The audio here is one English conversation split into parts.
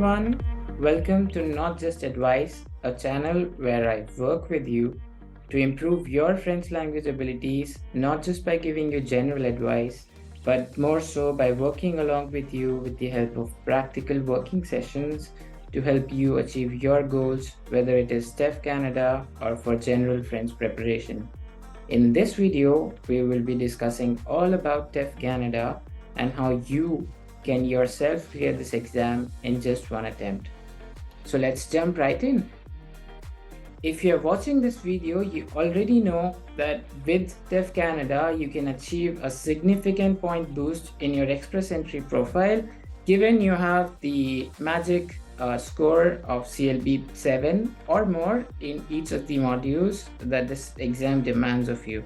everyone, welcome to Not Just Advice, a channel where I work with you to improve your French language abilities, not just by giving you general advice, but more so by working along with you with the help of practical working sessions to help you achieve your goals, whether it is TEF Canada or for general French preparation. In this video, we will be discussing all about TEF Canada and how you can yourself clear this exam in just one attempt. So let's jump right in. If you're watching this video, you already know that with TEF Canada, you can achieve a significant point boost in your Express Entry profile, given you have the magic score of CLB 7 or more in each of the modules that this exam demands of you.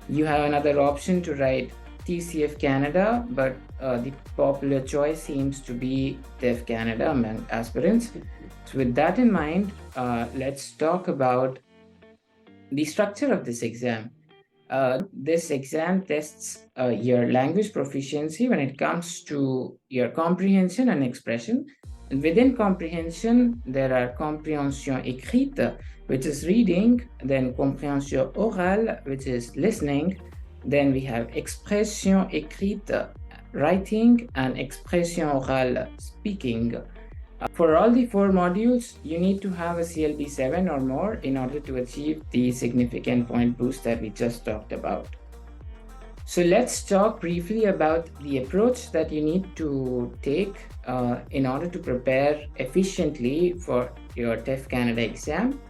You have another option to write TEF Canada, but the popular choice seems to be TEF Canada among aspirants. So with that in mind, let's talk about the structure of this exam. This exam tests your language proficiency when it comes to your comprehension and expression. And within comprehension, there are comprehension écrite, which is reading, then comprehension orale, which is listening. Then we have expression écrite, writing, and expression orale, speaking. For all the 4 modules, you need to have a CLB 7 or more in order to achieve the significant point boost that we just talked about. So let's talk briefly about the approach that you need to take in order to prepare efficiently for your TEF Canada exam.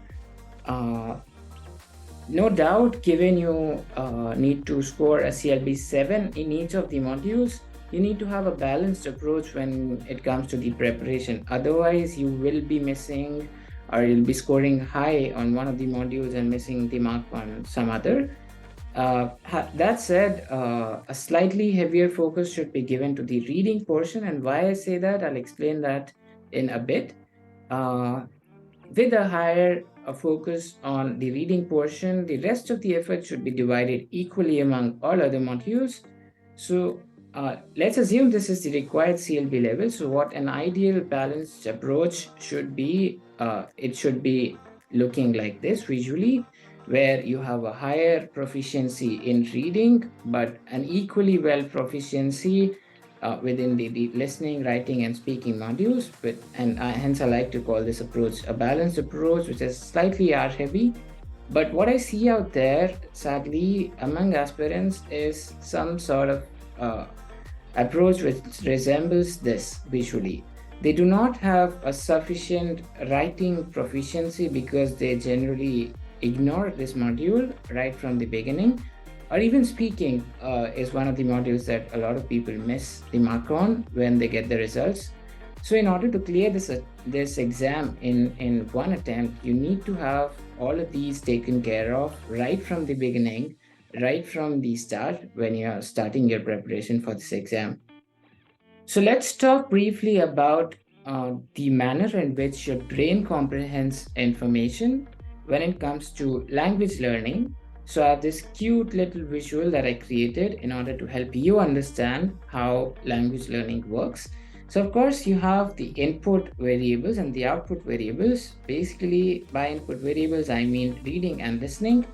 No doubt, given you need to score a CLB 7 in each of the modules, you need to have a balanced approach when it comes to the preparation. Otherwise, you will be missing or you'll be scoring high on one of the modules and missing the mark on some other. That said, a slightly heavier focus should be given to the reading portion, and why I say that, I'll explain that in a bit. With a higher focus on the reading portion, the rest of the effort should be divided equally among all other modules. So let's assume this is the required CLB level. So what an ideal balanced approach should be, it should be looking like this visually, where you have a higher proficiency in reading, but an equally well proficiency within the listening, writing, and speaking modules. Hence I like to call this approach a balanced approach, which is slightly R heavy. But what I see out there, sadly, among aspirants is some sort of approach which resembles this visually. They do not have a sufficient writing proficiency because they generally ignore this module right from the beginning, or even speaking is one of the modules that a lot of people miss the mark on when they get the results. So in order to clear this exam in one attempt, you need to have all of these taken care of right from the beginning, right from the start when you're starting your preparation for this exam. So let's talk briefly about the manner in which your brain comprehends information when it comes to language learning. So I have this cute little visual that I created in order to help you understand how language learning works. So of course you have the input variables and the output variables. Basically, by input variables, I mean reading and listening.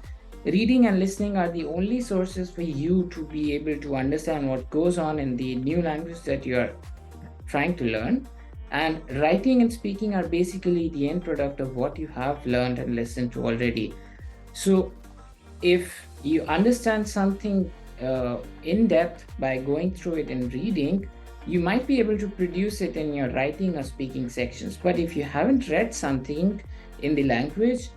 Reading and listening are the only sources for you to be able to understand what goes on in the new language that you are trying to learn. And writing and speaking are basically the end product of what you have learned and listened to already. So if you understand something in depth by going through it in reading, you might be able to produce it in your writing or speaking sections. But if you haven't read something in the language,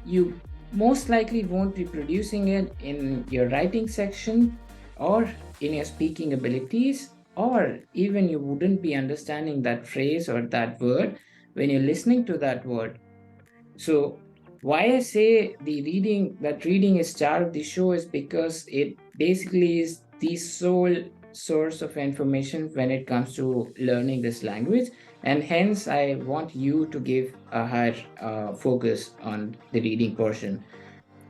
you most likely won't be producing it in your writing section or in your speaking abilities, or even you wouldn't be understanding that phrase or that word when you're listening to that word. So why I say reading is star of the show is because it basically is the sole source of information when it comes to learning this language, and hence I want you to give a higher focus on the reading portion.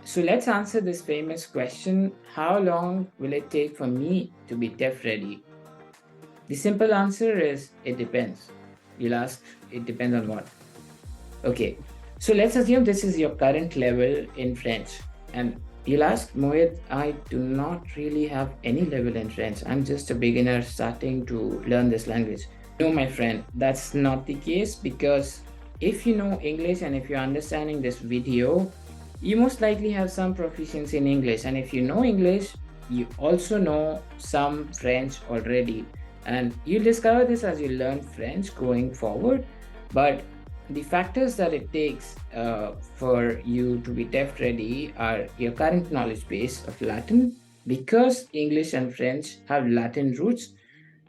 So let's answer this famous question: how long will it take for me to be TEF ready? The simple answer is it depends. You'll ask, it depends on what? Okay, so let's assume this is your current level in French. And you'll ask, Mohit, I do not really have any level in French. I'm just a beginner starting to learn this language. No, my friend, that's not the case, because if you know English and if you're understanding this video, you most likely have some proficiency in English. And if you know English, you also know some French already. And you'll discover this as you learn French going forward. But the factors that it takes for you to be TEF ready are your current knowledge base of Latin, because English and French have Latin roots.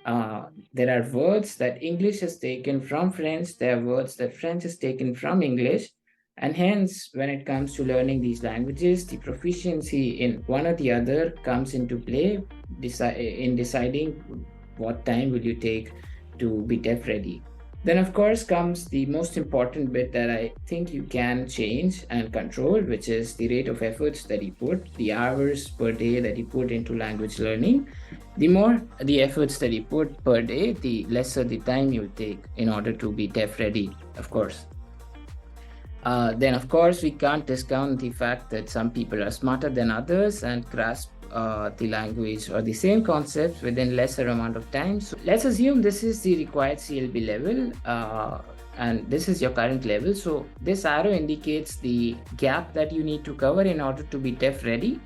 There are words that English has taken from French, there are words that French has taken from English, and hence, when it comes to learning these languages, the proficiency in one or the other comes into play in deciding what time will you take to be TEF ready. Then, of course, comes the most important bit that I think you can change and control, which is the rate of efforts that you put, the hours per day that you put into language learning. The more the efforts that you put per day, the lesser the time you take in order to be TEF ready, of course. Then, of course, we can't discount the fact that some people are smarter than others and grasp the language or the same concepts within lesser amount of time. So let's assume this is the required CLB level and this is your current level. So this arrow indicates the gap that you need to cover in order to be TEF ready.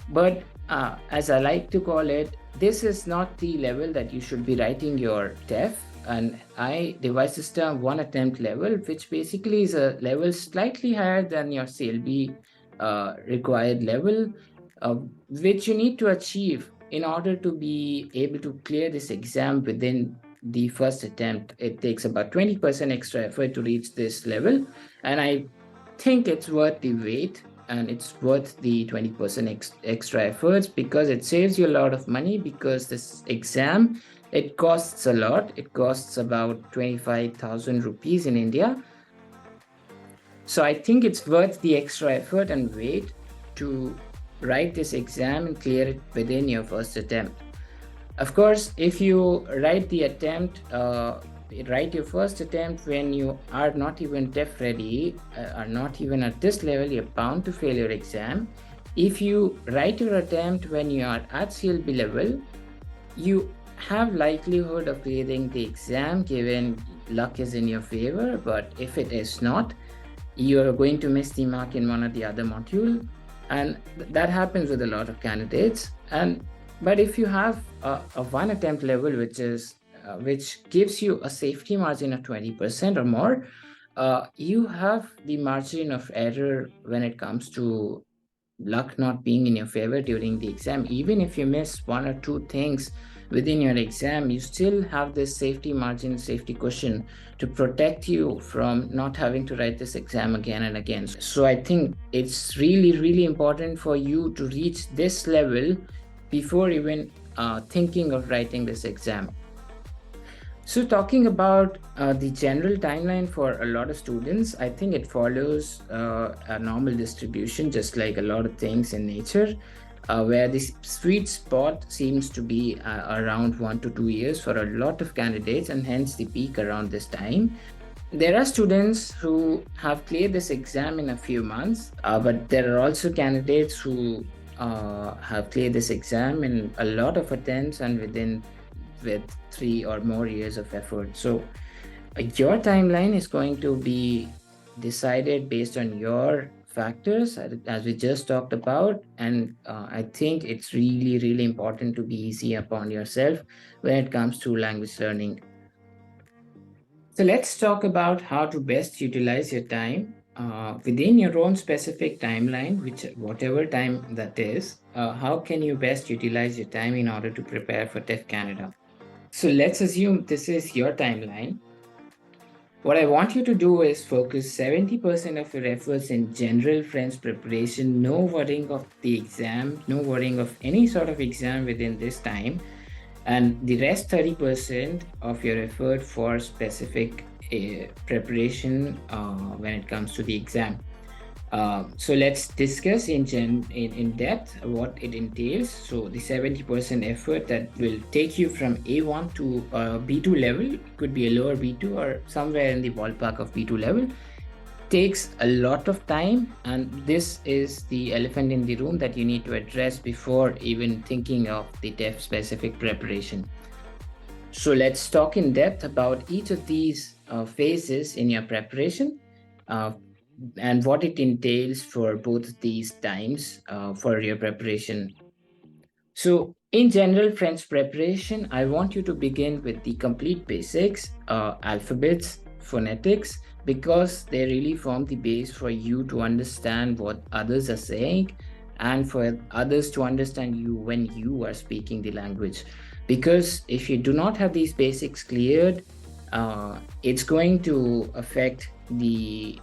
But as I like to call it, this is not the level that you should be writing your TEF. And I devised this term one attempt level, which basically is a level slightly higher than your CLB required level, which you need to achieve in order to be able to clear this exam within the first attempt. It takes about 20% extra effort to reach this level, and I think it's worth the wait and it's worth the 20% extra efforts, because it saves you a lot of money, because this exam, it costs a lot. It costs about 25,000 rupees in India. So I think it's worth the extra effort and wait to write this exam and clear it within your first attempt. Of course, if you write the attempt, write your first attempt when you are not even TEF ready, are not even at this level, you're bound to fail your exam. If you write your attempt when you are at CLB level, you have likelihood of clearing the exam given luck is in your favor. But if it is not, you're going to miss the mark in one or the other module, and that happens with a lot of candidates. But if you have a one attempt level which gives you a safety margin of 20% or more, you have the margin of error when it comes to luck not being in your favor during the exam. Even if you miss one or two things within your exam, you still have this safety margin, safety cushion to protect you from not having to write this exam again and again. So I think it's really, really important for you to reach this level before even thinking of writing this exam. So talking about the general timeline for a lot of students, I think it follows a normal distribution, just like a lot of things in nature, where the sweet spot seems to be around 1 to 2 years for a lot of candidates, and hence the peak around this time. There are students who have cleared this exam in a few months, but there are also candidates who have cleared this exam in a lot of attempts and with 3 or more years of effort. So your timeline is going to be decided based on your factors, as we just talked about. And I think it's really, really important to be easy upon yourself when it comes to language learning. So let's talk about how to best utilize your time within your own specific timeline, whatever time that is. How can you best utilize your time in order to prepare for TEF Canada? So let's assume this is your timeline. What I want you to do is focus 70% of your efforts in general French preparation, no worrying of the exam, no worrying of any sort of exam within this time, and the rest 30% of your effort for specific preparation when it comes to the exam. So let's discuss in depth what it entails. So the 70% effort that will take you from A1 to B2 level, could be a lower B2 or somewhere in the ballpark of B2 level, takes a lot of time, and this is the elephant in the room that you need to address before even thinking of the TEF specific preparation. So let's talk in depth about each of these phases in your preparation, and what it entails for both these times for your preparation. So in general French preparation, I want you to begin with the complete basics, alphabets, phonetics, because they really form the base for you to understand what others are saying and for others to understand you when you are speaking the language. Because if you do not have these basics cleared, it's going to affect the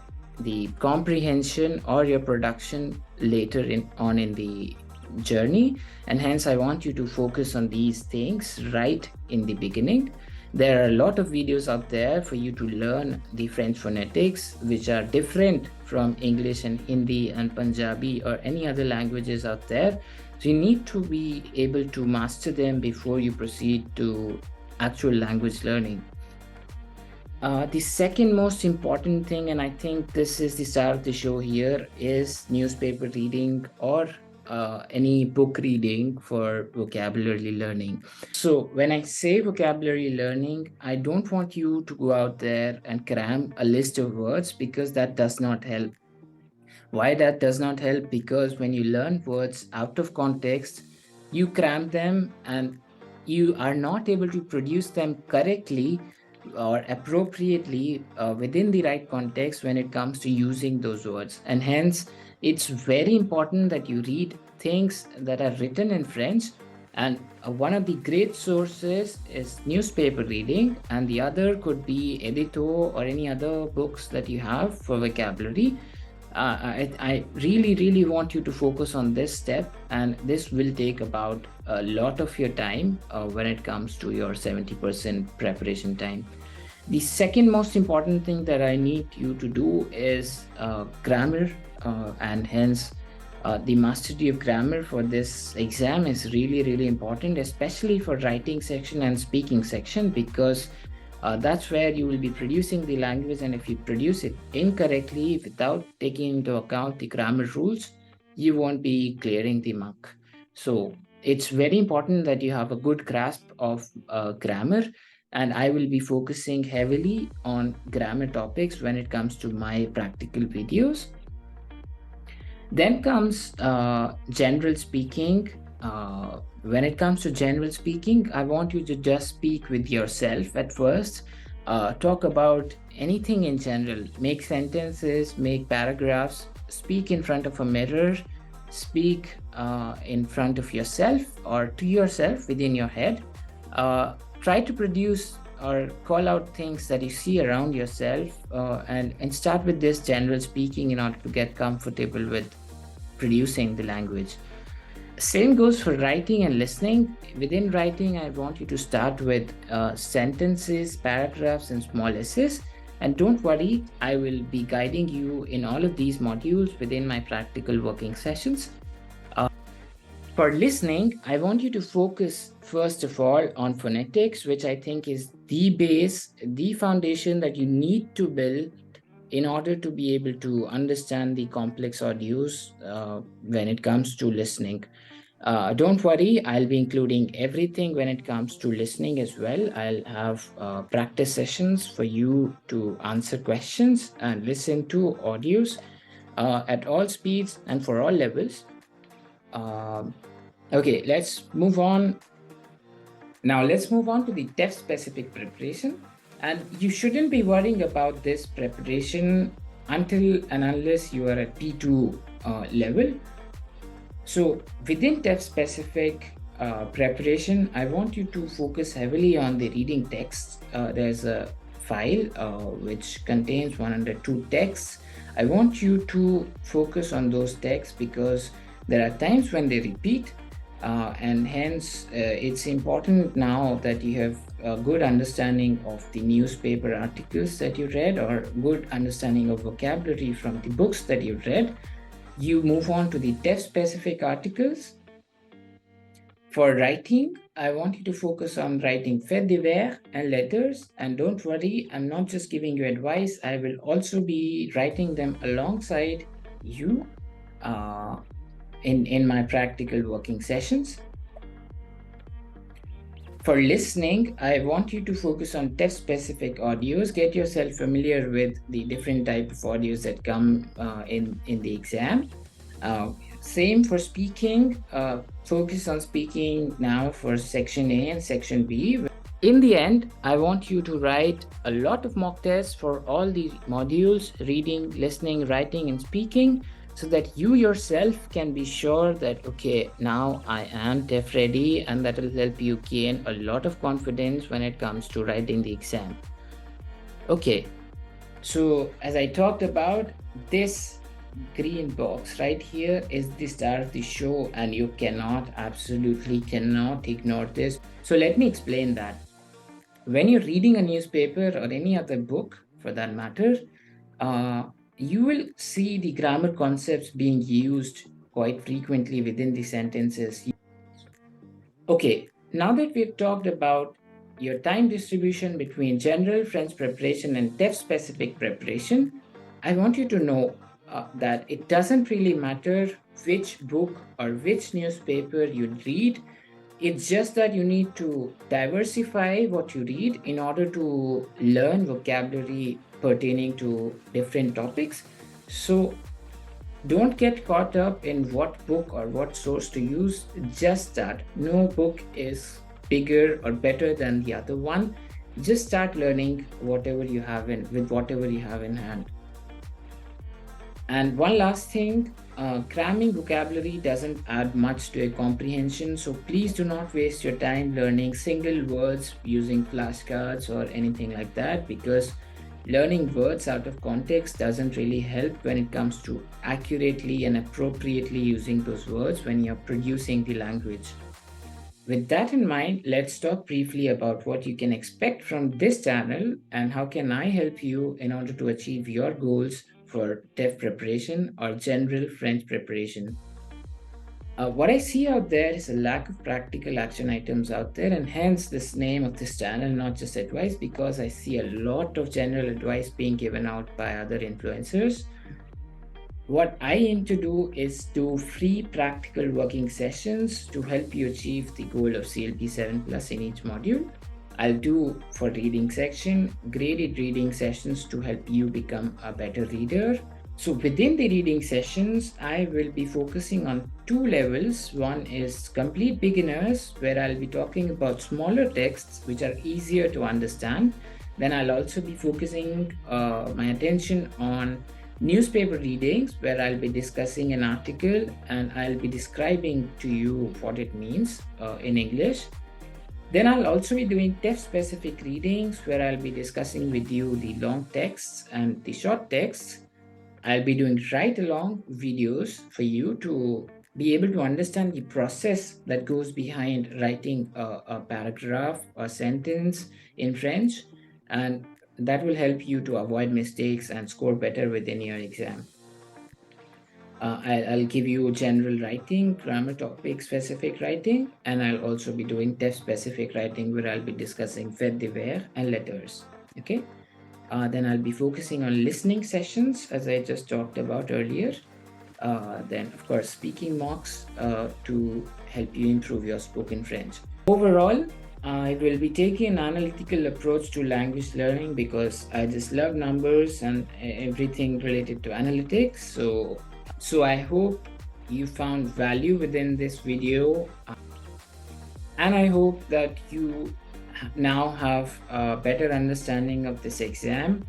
comprehension or your production later on in the journey, and hence I want you to focus on these things right in the beginning. There are a lot of videos out there for you to learn the French phonetics, which are different from English and Hindi and Punjabi or any other languages out there. So you need to be able to master them before you proceed to actual language learning. The second most important thing, and I think this is the star of the show here, is newspaper reading or any book reading for vocabulary learning. So when I say vocabulary learning, I don't want you to go out there and cram a list of words, because that does not help. Why that does not help? Because when you learn words out of context, you cram them and you are not able to produce them correctly or appropriately within the right context when it comes to using those words. And hence, it's very important that you read things that are written in French. And one of the great sources is newspaper reading, and the other could be Edito or any other books that you have for vocabulary. I really want you to focus on this step, and this will take about a lot of your time when it comes to your 70% preparation time. The second most important thing that I need you to do is grammar, and hence the mastery of grammar for this exam is really important, especially for writing section and speaking section, because that's where you will be producing the language, and if you produce it incorrectly without taking into account the grammar rules, you won't be clearing the mark. So it's very important that you have a good grasp of grammar, and I will be focusing heavily on grammar topics when it comes to my practical videos. Then comes general speaking. When it comes to general speaking, I want you to just speak with yourself at first. Talk about anything in general. Make sentences, make paragraphs, speak in front of a mirror, speak in front of yourself or to yourself within your head. Try to produce or call out things that you see around yourself, and start with this general speaking in order to get comfortable with producing the language. Same goes for writing and listening. Within writing, I want you to start with sentences, paragraphs, and small essays. And don't worry, I will be guiding you in all of these modules within my practical working sessions. For listening, I want you to focus first of all on phonetics, which I think is the base, the foundation that you need to build in order to be able to understand the complex audios when it comes to listening. Don't worry, I'll be including everything when it comes to listening as well. I'll have practice sessions for you to answer questions and listen to audios at all speeds and for all levels. Okay, let's move on. Now let's move on to the TEF specific preparation. And you shouldn't be worrying about this preparation until and unless you are at P2 level. So within TEF specific preparation, I want you to focus heavily on the reading text. There's a file which contains 102 texts. I want you to focus on those texts because there are times when they repeat, and hence it's important now that you have a good understanding of the newspaper articles that you read or good understanding of vocabulary from the books that you read. You move on to the TEF specific articles. For writing, I want you to focus on writing faits divers and letters, and don't worry, I'm not just giving you advice, I will also be writing them alongside you in my practical working sessions. For listening, I want you to focus on TEF specific audios. Get yourself familiar with the different type of audios that come in the exam. Same for speaking. Focus on speaking now for section A and section B. In the end, I want you to write a lot of mock tests for all the modules, reading, listening, writing, and speaking, so that you yourself can be sure that, okay, now I am TEF ready, and that will help you gain a lot of confidence when it comes to writing the exam. Okay, so as I talked about, this green box right here is the star of the show, and you absolutely cannot ignore this. So let me explain that. When you're reading a newspaper or any other book for that matter, you will see the grammar concepts being used quite frequently within the sentences. Okay, now that we've talked about your time distribution between general French preparation and TEF specific preparation, I want you to know that it doesn't really matter which book or which newspaper you read. It's just that you need to diversify what you read in order to learn vocabulary pertaining to different topics. So don't get caught up in what book or what source to use. Just that no book is bigger or better than the other one. Just start learning whatever you have with whatever you have in hand. And one last thing, cramming vocabulary doesn't add much to a comprehension, so please do not waste your time learning single words using flashcards or anything like that, because learning words out of context doesn't really help when it comes to accurately and appropriately using those words when you're producing the language. With that in mind, let's talk briefly about what you can expect from this channel and how can I help you in order to achieve your goals for TEF preparation or general French preparation. What I see out there is a lack of practical action items out there, and hence this name of this channel, not just advice, because I see a lot of general advice being given out by other influencers. What I aim to do is do free practical working sessions to help you achieve the goal of CLP 7 plus in each module. I'll do for reading section, graded reading sessions to help you become a better reader. So within the reading sessions, I will be focusing on two levels. One is complete beginners, where I'll be talking about smaller texts which are easier to understand. Then I'll also be focusing my attention on newspaper readings, where I'll be discussing an article and I'll be describing to you what it means in English. Then I'll also be doing TEF specific readings, where I'll be discussing with you the long texts and the short texts. I'll be doing write along videos for you to be able to understand the process that goes behind writing a paragraph or sentence in French, and that will help you to avoid mistakes and score better within your exam. I'll give you general writing, grammar topic specific writing, and I'll also be doing TEF specific writing, where I'll be discussing faits divers and letters. Okay. Then I'll be focusing on listening sessions, as I just talked about earlier. Then, of course, speaking mocks to help you improve your spoken French. Overall, I will be taking an analytical approach to language learning because I just love numbers and everything related to analytics. So I hope you found value within this video, and I hope that you now have a better understanding of this exam.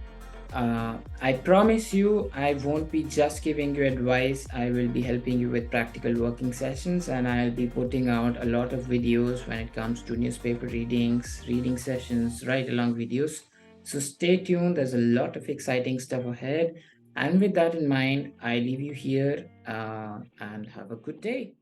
I promise you, I won't be just giving you advice. I will be helping you with practical working sessions, and I'll be putting out a lot of videos when it comes to newspaper readings, reading sessions, write along videos. So stay tuned. There's a lot of exciting stuff ahead. And with that in mind, I leave you here and have a good day.